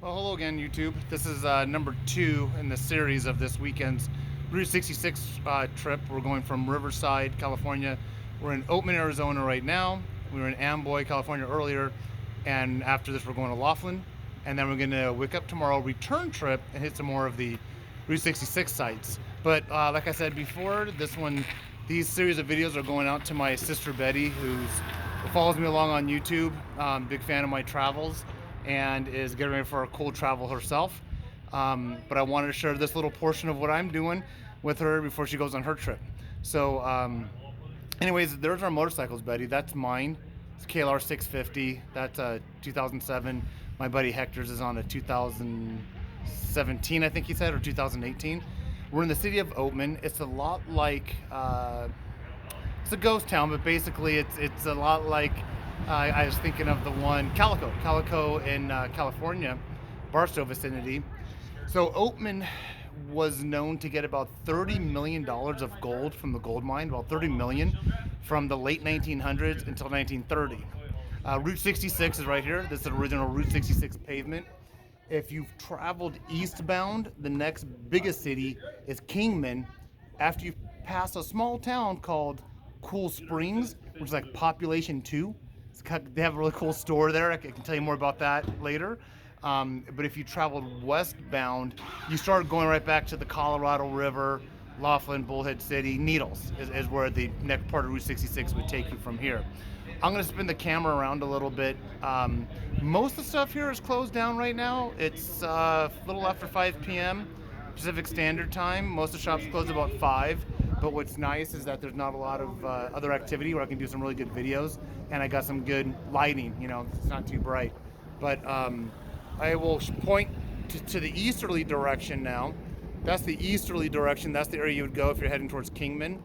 Well, hello again, YouTube. This is number 2 in the series of this weekend's Route 66 trip. We're going from Riverside, California. We're in Oatman, Arizona right now. We were in Amboy, California earlier. And after this, we're going to Laughlin. And then we're going to wake up tomorrow, return trip, and hit some more of the Route 66 sites. But like I said before, these series of videos are going out to my sister Betty, who follows me along on YouTube. Big fan of my travels, and is getting ready for a cool travel herself. But I wanted to share this little portion of what I'm doing with her before she goes on her trip. So, anyways, there's our motorcycles, Betty. That's mine. It's KLR 650. That's a 2007. My buddy Hector's is on a 2017, I think he said, or 2018. We're in the city of Oatman. It's a lot like it's a ghost town, but basically it's a lot like I was thinking of the one Calico in California, Barstow vicinity. So Oatman was known to get about $30 million of gold from the gold mine, about 30 million from the late 1900s until 1930. Route 66 is right here. This is the original Route 66 pavement. If you've traveled eastbound, the next biggest city is Kingman. After you pass a small town called Cool Springs, which is like population 2. They have a really cool store there. I can tell you more about that later. But if you traveled westbound, you start going right back to the Colorado River, Laughlin, Bullhead City. Needles is where the next part of Route 66 would take you from here. I'm going to spin the camera around a little bit. Most of the stuff here is closed down right now. It's a little after 5 p.m. Pacific Standard Time. Most of the shops close about 5. But what's nice is that there's not a lot of other activity where I can do some really good videos, and I got some good lighting. You know, it's not too bright. But I will point to the easterly direction now. That's the easterly direction. That's the area you would go if you're heading towards Kingman.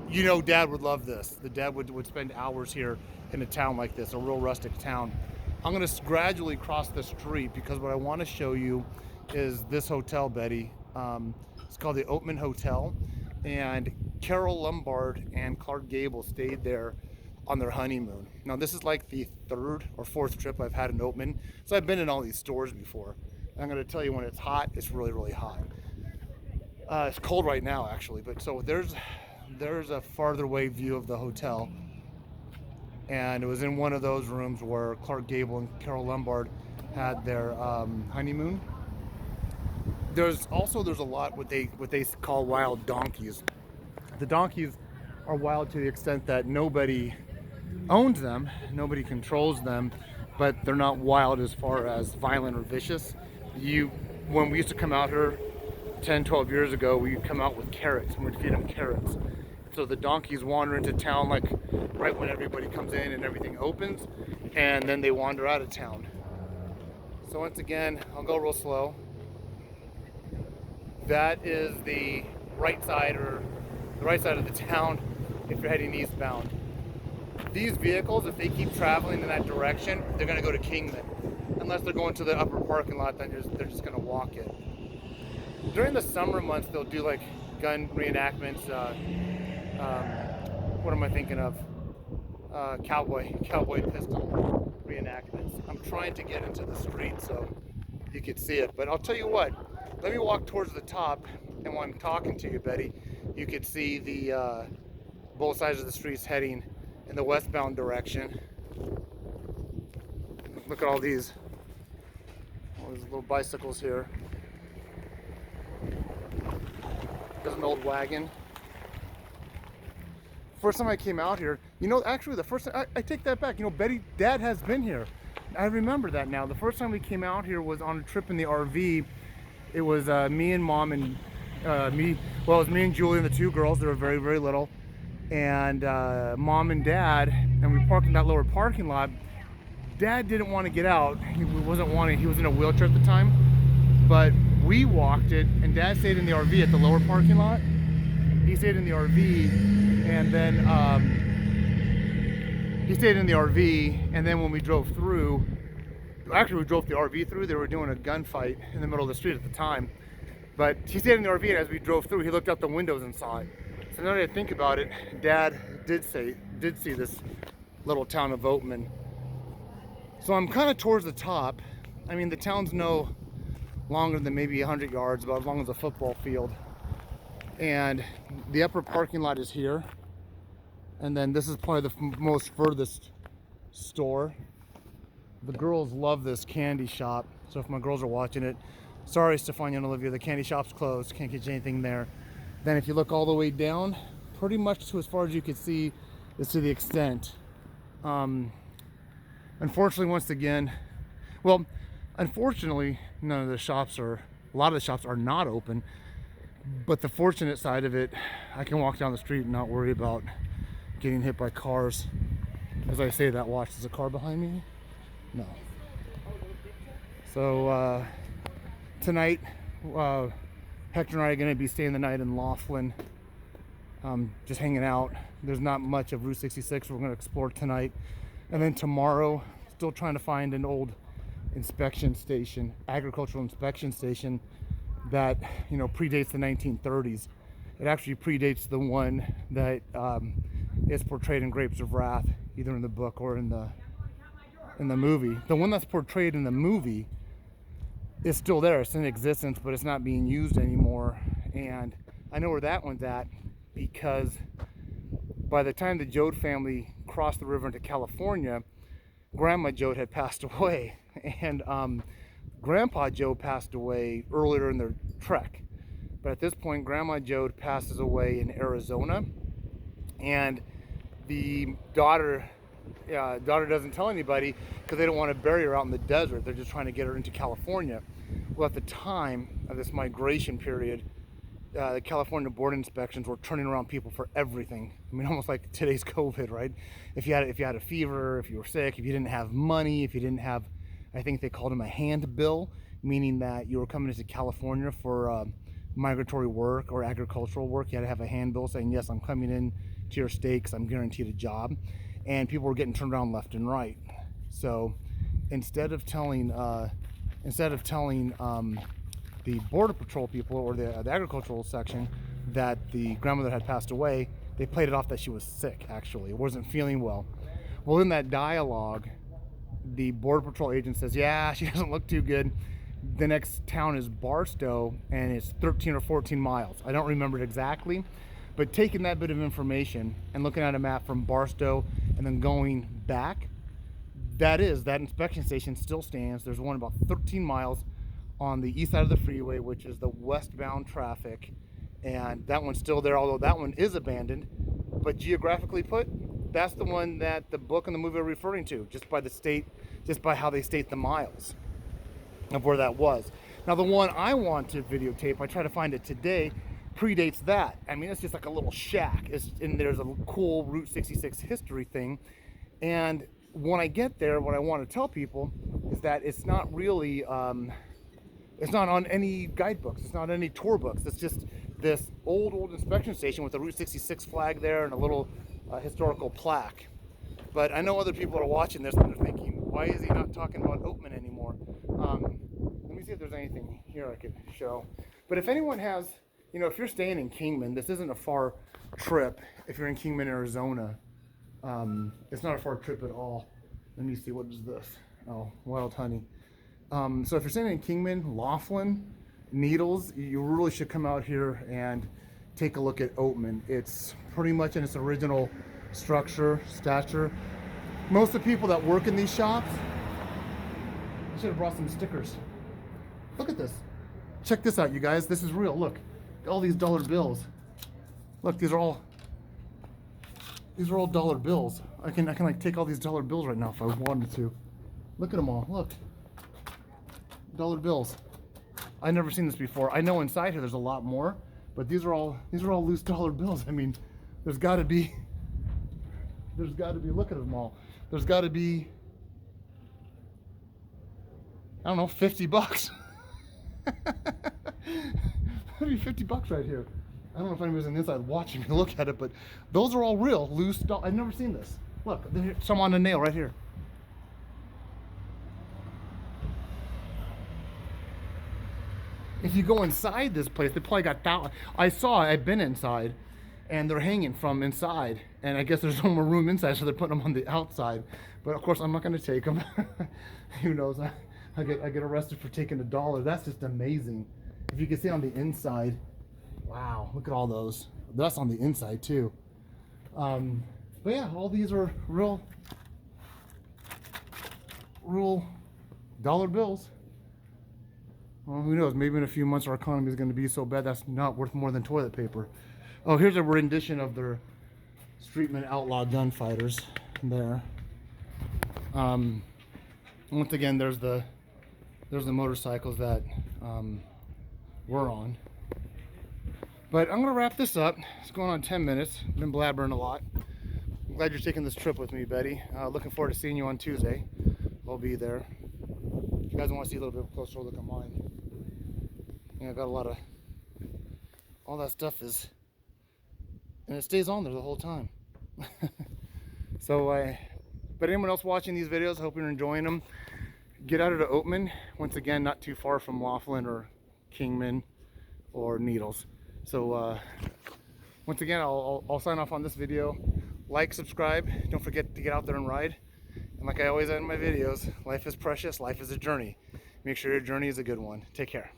You know, Dad would love this. The Dad would spend hours here in a town like this, a real rustic town. I'm going to gradually cross the street because what I want to show you is this hotel, Betty. It's called the Oatman Hotel, and Carol Lombard and Clark Gable stayed there on their honeymoon. Now, this is like the 3rd or 4th trip I've had in Oatman, so I've been in all these stores before. I'm going to tell you, when it's hot, it's really, really hot. It's cold right now, actually, but so there's a farther away view of the hotel, and it was in one of those rooms where Clark Gable and Carol Lombard had their honeymoon. There's a lot what they call wild donkeys. The donkeys are wild to the extent that nobody owns them, nobody controls them, but they're not wild as far as violent or vicious. When we used to come out here 10, 12 years ago, we'd come out with carrots and we'd feed them carrots. So the donkeys wander into town like right when everybody comes in and everything opens, and then they wander out of town. So once again, I'll go real slow. That is the right side of the town if you're heading eastbound. These vehicles, if they keep traveling in that direction, they're going to go to Kingman. Unless they're going to the upper parking lot, then they're just going to walk it. During the summer months, they'll do like gun reenactments. What am I thinking of? Cowboy pistol reenactments. I'm trying to get into the street so you could see it. But I'll tell you what, let me walk towards the top, and while I'm talking to you, Betty, you could see the both sides of the streets heading in the westbound direction. Look at all these little bicycles here. There's an old wagon. First time I came out here, actually the first time, I take that back, Dad has been here. I remember that now. The first time we came out here was on a trip in the RV. It was me and Mom and it was me and Julie and the 2 girls. They were very, very little. And Mom and Dad, and we parked in that lower parking lot. Dad didn't want to get out. He was in a wheelchair at the time. But we walked it, and Dad stayed in the RV at the lower parking lot. He stayed in the RV, and then when we drove through, actually we drove the RV through, they were doing a gunfight in the middle of the street at the time. But he stayed in the RV, and as we drove through, he looked out the windows and saw it. So now that I think about it, Dad did see this little town of Oatman. So I'm kind of towards the top, I mean, the town's no longer than maybe 100 yards, about as long as a football field. And the upper parking lot is here. And then this is probably the most furthest store. The girls love this candy shop. So if my girls are watching it, sorry, Stefania and Olivia, the candy shop's closed. Can't get you anything there. Then if you look all the way down, pretty much to as far as you can see is to the extent. Unfortunately, once again, well, unfortunately, a lot of the shops are not open. But the fortunate side of it, I can walk down the street and not worry about getting hit by cars. As I say that, watch, there's a car behind me? No. So tonight, Hector and I are going to be staying the night in Laughlin, just hanging out. There's not much of Route 66 we're going to explore tonight. And then tomorrow, still trying to find an old inspection station, agricultural inspection station that, you know, predates the 1930s. It actually predates the one that is portrayed in Grapes of Wrath, either in the book or in the movie. The one that's portrayed in the movie is still there. It's in existence, but it's not being used anymore. And I know where that one's at because by the time the Joad family crossed the river into California, Grandma Joad had passed away. And Grandpa Joad passed away earlier in their trek. But at this point, Grandma Joad passes away in Arizona. And the daughter doesn't tell anybody because they don't want to bury her out in the desert. They're just trying to get her into California. Well, at the time of this migration period, the California border inspections were turning around people for everything. I mean, almost like today's COVID, right? If you had a fever, if you were sick, if you didn't have money, if you didn't have, I think they called them a handbill, meaning that you were coming into California for migratory work or agricultural work. You had to have a handbill saying, yes, I'm coming in to your state because I'm guaranteed a job. And people were getting turned around left and right. So instead of telling the border patrol people or the agricultural section that the grandmother had passed away, they played it off that she was sick, actually. Wasn't feeling well. Well, in that dialogue, the border patrol agent says, yeah, she doesn't look too good. The next town is Barstow, and it's 13 or 14 miles. I don't remember it exactly, but taking that bit of information and looking at a map from Barstow and then going back, that inspection station still stands. There's one about 13 miles on the east side of the freeway, which is the westbound traffic, and that one's still there, although that one is abandoned. But geographically put, that's the one that the book and the movie are referring to, just by how they state the miles of where that was. Now, the one I want to videotape, I try to find it today, predates that. I mean, it's just like a little shack. And there's a cool Route 66 history thing. And when I get there, what I want to tell people is that it's not really, it's not on any guidebooks. It's not any tour books. It's just this old inspection station with a Route 66 flag there and a little historical plaque. But I know other people are watching this and they're thinking, why is he not talking about Oatman anymore? Let me see if there's anything here I could show. But if anyone has, you know, if you're staying in Kingman, this isn't a far trip. If you're in Kingman, Arizona, it's not a far trip at all. Let me see, what is this? Oh, wild honey. So if you're staying in Kingman, Laughlin, Needles, you really should come out here and take a look at Oatman. It's pretty much in its original stature. Most of the people that work in these shops, I should have brought some stickers. Look at this. Check this out, you guys. This is real. Look, all these dollar bills. Look, these are all dollar bills. I can like take all these dollar bills right now if I wanted to. Look at them all. Look, dollar bills. I've never seen this before. I know inside here there's a lot more, but these are all loose dollar bills. I mean, there's got to be. Look at them all. There's got to be, I don't know, $50. Maybe $50 right here. I don't know if anybody's on the inside watching me look at it, but those are all real loose dollars. I've never seen this. Look, there's some on a nail right here. If you go inside this place, they probably got I've been inside, and they're hanging from inside, and I guess there's no more room inside, so they're putting them on the outside. But of course, I'm not going to take them. Who knows? I get arrested for taking $1. That's just amazing. If you can see on the inside, wow, look at all those. That's on the inside too. But yeah, all these are real dollar bills. Well, who knows? Maybe in a few months our economy is going to be so bad that's not worth more than toilet paper. Oh, here's a rendition of their Streetmen Outlaw Gunfighters there. Once again, there's the motorcycles that we're on. But I'm gonna wrap this up. It's going on 10 minutes. Been blabbering a lot. I'm glad you're taking this trip with me, Betty. Looking forward to seeing you on Tuesday. I'll be there. If you guys want to see a little bit closer look at mine. Yeah, I got a lot of, all that stuff is, and it stays on there the whole time. So, but anyone else watching these videos, I hope you're enjoying them. Get out of the Oatman. Once again, not too far from Laughlin or Kingman or Needles. So, once again, I'll sign off on this video. Like, subscribe. Don't forget to get out there and ride. And like I always end my videos, life is precious, life is a journey. Make sure your journey is a good one. Take care.